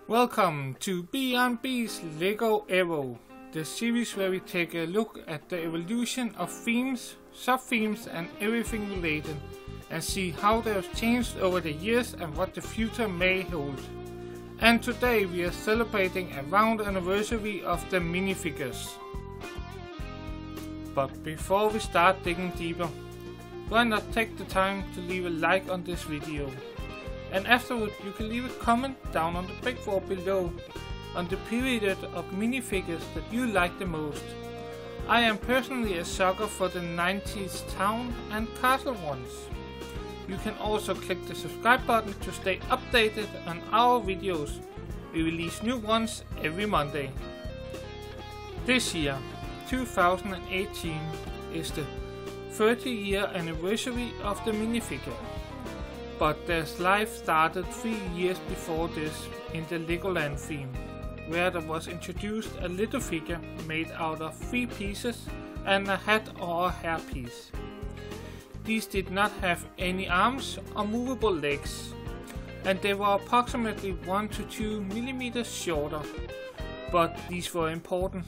Welcome to B&B's LEGO EVO, the series where we take a look at the evolution of themes, sub-themes and everything related, and see how they have changed over the years and what the future may hold. And today we are celebrating a round anniversary of the minifigures. But before we start digging deeper, why not take the time to leave a like on this video? And afterward you can leave a comment down on the brickboard below on the period of minifigures that you like the most. I am personally a sucker for the 90s town and castle ones. You can also click the subscribe button to stay updated on our videos. We release new ones every Monday. This year, 2018, is the 30-year anniversary of the minifigure. But their life started 3 years before this in the Legoland theme, where there was introduced a little figure made out of 3 pieces and a hat or a hairpiece. These did not have any arms or movable legs, and they were approximately 1 to 2 millimeters shorter. But these were important,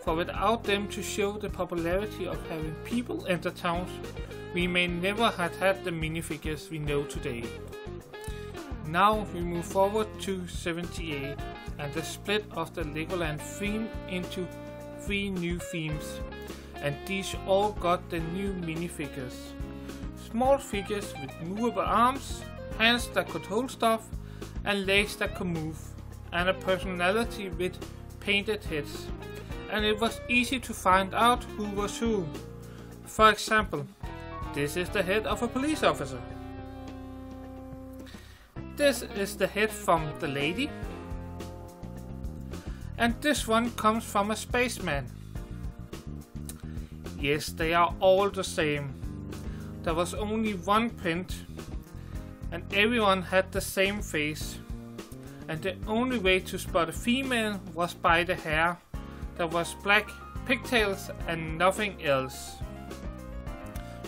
for without them to show the popularity of having people enter towns, we may never have had the minifigures we know today. Now we move forward to 78 and the split of the Legoland theme into 3 new themes, and these all got the new minifigures. Small figures with movable arms, hands that could hold stuff, and legs that could move, and a personality with painted heads. And it was easy to find out who was who. For example, this is the head of a police officer. This is the head from the lady. And this one comes from a spaceman. Yes, they are all the same. There was only one print, and everyone had the same face. And the only way to spot a female was by the hair. There was black pigtails and nothing else.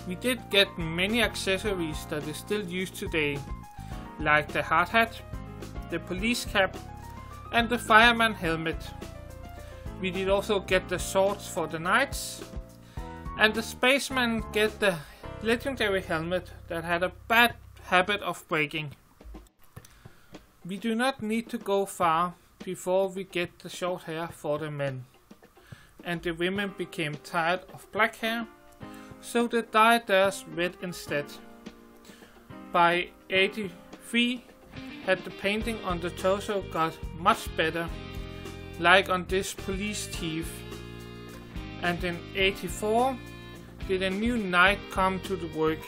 We did get many accessories that is still used today, like the hard hat, the police cap and the fireman helmet. We did also get the swords for the knights, and the spaceman get the legendary helmet that had a bad habit of breaking. We do not need to go far before we get the short hair for the men, and the women became tired of black hair, so they dyed theirs red instead. By 83, had the painting on the torso got much better, like on this police chief. And in 84, did a new knight come to the works.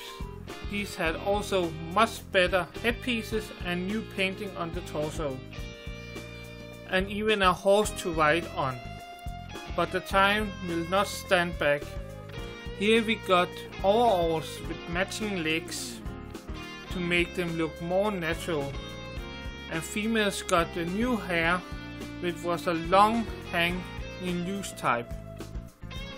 These had also much better headpieces and new painting on the torso, and even a horse to ride on. But the time will not stand back. Here we got overalls with matching legs to make them look more natural, and females got the new hair, which was a long hang in loose type.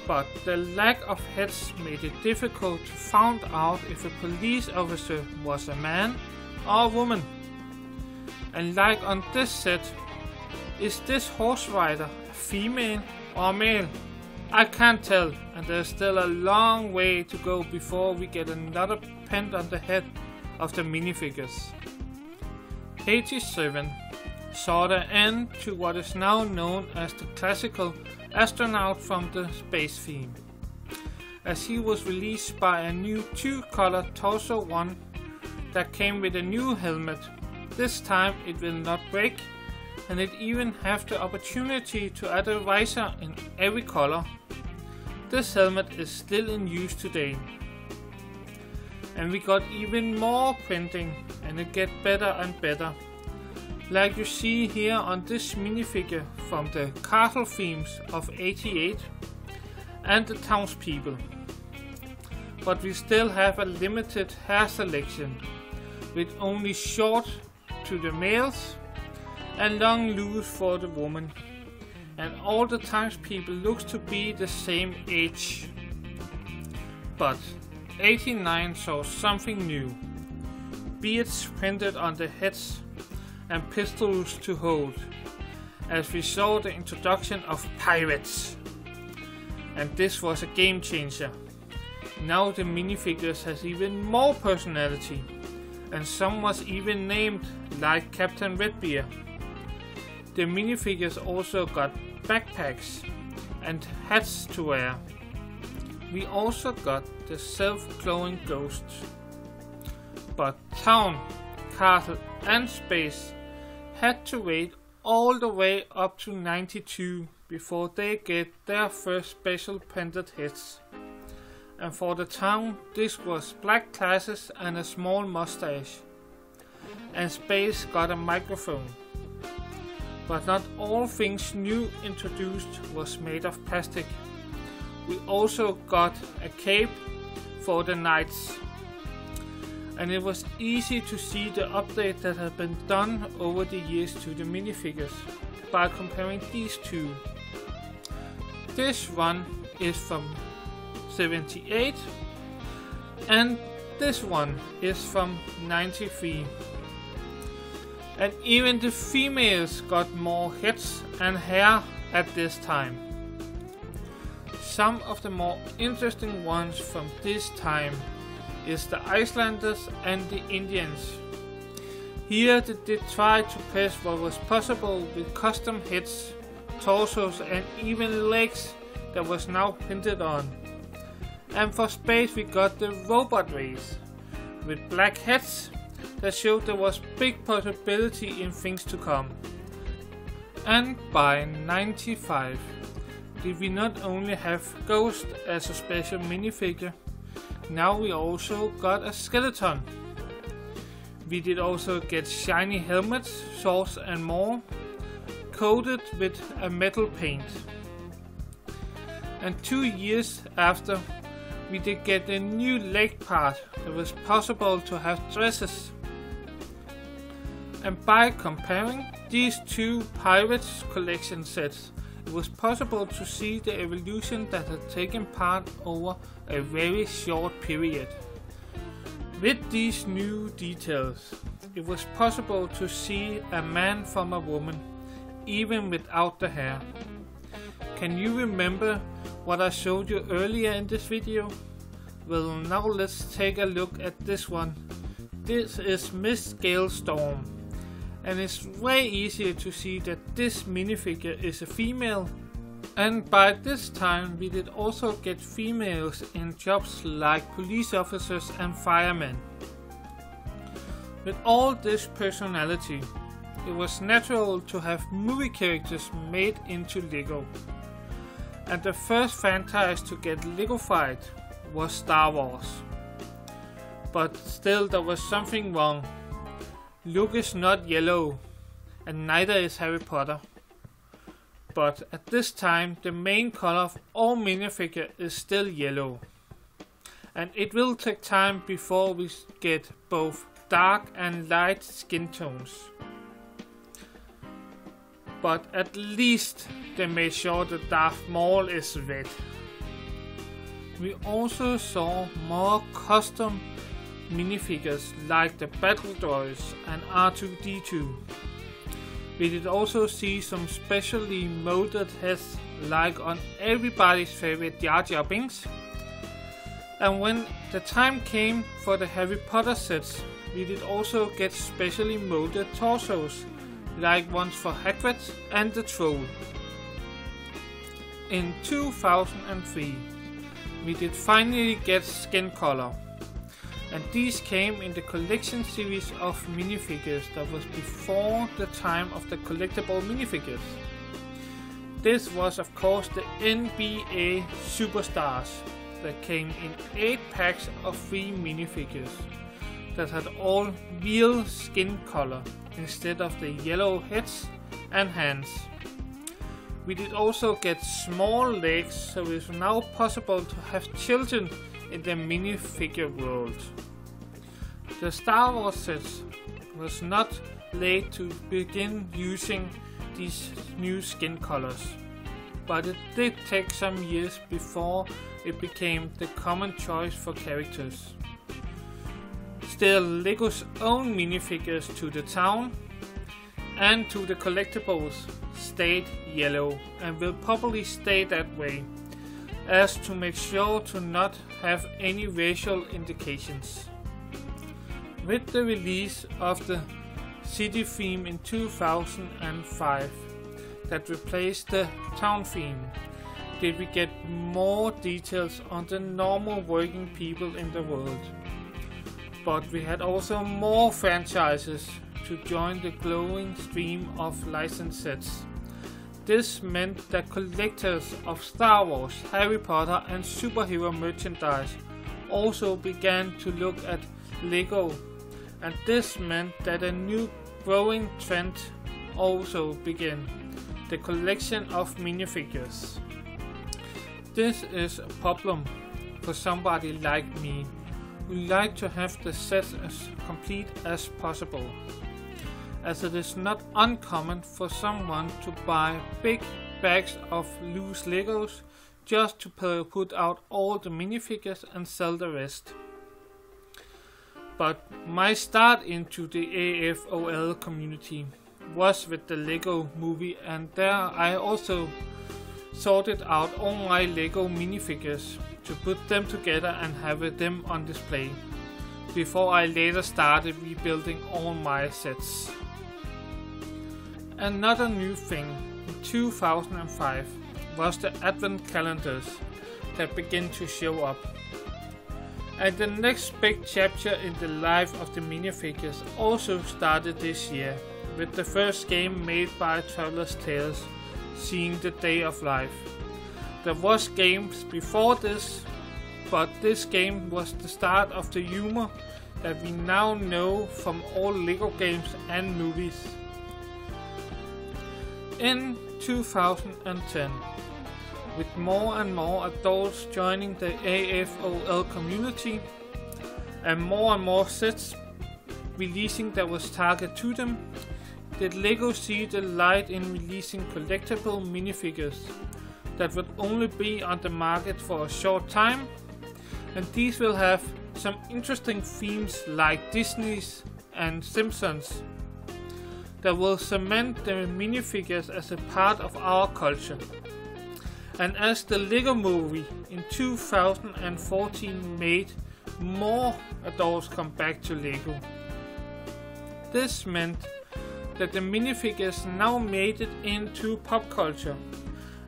But the lack of heads made it difficult to find out if a police officer was a man or a woman. And like on this set, is this horse rider a female or a male? I can't tell, and there's still a long way to go before we get another paint on the head of the minifigures. 87 saw the end to what is now known as the classical astronaut from the space theme, as he was released by a new 2-color torso one that came with a new helmet. This time it will not break, and it even have the opportunity to add a visor in every color. This helmet is still in use today. And we got even more printing, and it get better and better, like you see here on this minifigure from the castle themes of 88 and the townspeople. But we still have a limited hair selection, with only short to the males and long loose for the woman, and all the townspeople looks to be the same age. But 89 saw something new. Beards printed on the heads and pistols to hold, as we saw the introduction of pirates. And this was a game changer. Now the minifigures has even more personality, and some was even named like Captain Redbeard. The minifigures also got backpacks and hats to wear. We also got the self-glowing ghosts. But town, castle and space had to wait all the way up to 92 before they get their first special painted heads. And for the town, this was black glasses and a small mustache. And space got a microphone. But not all things new introduced was made of plastic. We also got a cape for the knights. And it was easy to see the update that had been done over the years to the minifigures by comparing these two. This one is from 78 and this one is from 93. And even the females got more heads and hair at this time. Some of the more interesting ones from this time is the Icelanders and the Indians. Here they did try to pass what was possible with custom heads, torsos and even legs that was now printed on. And for space we got the robot race with black heads that showed there was big possibility in things to come. And by 95 did we not only have Ghost as a special minifigure, now we also got a skeleton. We did also get shiny helmets, swords and more, coated with a metal paint. And 2 years after, we did get a new leg part that was possible to have dresses. And by comparing these two Pirates collection sets, it was possible to see the evolution that had taken part over a very short period. With these new details, it was possible to see a man from a woman, even without the hair. Can you remember what I showed you earlier in this video? Well, now let's take a look at this one. This is Miss Gale Storm. And it's way easier to see that this minifigure is a female. And by this time we did also get females in jobs like police officers and firemen. With all this personality, it was natural to have movie characters made into Lego. And the first franchise to get Legofied was Star Wars. But still there was something wrong. Luke is not yellow, and neither is Harry Potter. But at this time the main color of all minifigure is still yellow. And it will take time before we get both dark and light skin tones. But at least they made sure that Darth Maul is red. We also saw more custom minifigures like the battle droids and R2-D2. We did also see some specially molded heads like on everybody's favorite Jar Jar Binks. And when the time came for the Harry Potter sets, we did also get specially molded torsos like ones for Hagrid and the Troll. In 2003 we did finally get skin color. And these came in the collection series of minifigures that was before the time of the collectible minifigures. This was of course the NBA Superstars that came in 8 packs of 3 minifigures that had all real skin color instead of the yellow heads and hands. We did also get small legs, so it's now possible to have children in the minifigure world. The Star Wars sets was not late to begin using these new skin colors, but it did take some years before it became the common choice for characters. Still, Lego's own minifigures to the town, and to the collectibles stayed yellow and will probably stay that way, as to make sure to not have any racial indications. With the release of the city theme in 2005 that replaced the town theme, did we get more details on the normal working people in the world. But we had also more franchises to join the glowing stream of licensed sets. This meant that collectors of Star Wars, Harry Potter and superhero merchandise also began to look at LEGO, and this meant that a new growing trend also began, the collection of minifigures. This is a problem for somebody like me, who like to have the set as complete as possible, as it is not uncommon for someone to buy big bags of loose Legos just to put out all the minifigures and sell the rest. But my start into the AFOL community was with the Lego movie, and there I also sorted out all my Lego minifigures to put them together and have them on display, before I later started rebuilding all my sets. Another new thing in 2005 was the advent calendars that began to show up. And the next big chapter in the life of the minifigures also started this year, with the first game made by Traveller's Tales seeing the day of life. There was games before this, but this game was the start of the humor that we now know from all Lego games and movies. In 2010, with more and more adults joining the AFOL community and more sets releasing that was targeted to them, did Lego see the light in releasing collectible minifigures that would only be on the market for a short time, and these will have some interesting themes like Disney's and Simpsons that will cement the minifigures as a part of our culture. And as the Lego movie in 2014 made more adults come back to Lego, this meant that the minifigures now made it into pop culture,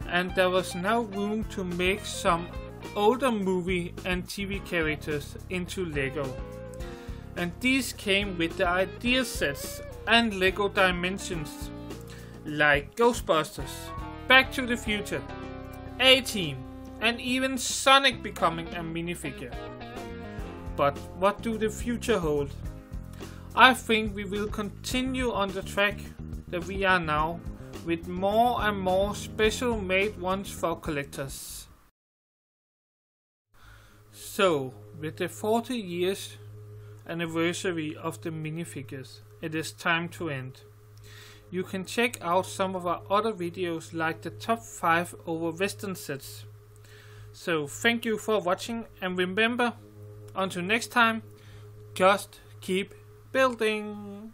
and there was now room to make some older movie and TV characters into Lego. And these came with the idea sets and Lego Dimensions, like Ghostbusters, Back to the Future, A-Team, and even Sonic becoming a minifigure. But what do the future hold? I think we will continue on the track that we are now, with more and more special made ones for collectors. So, with the 40 years anniversary of the minifigures, it is time to end. You can check out some of our other videos like the top 5 over Western sets. So thank you for watching, and remember, until next time, just keep building.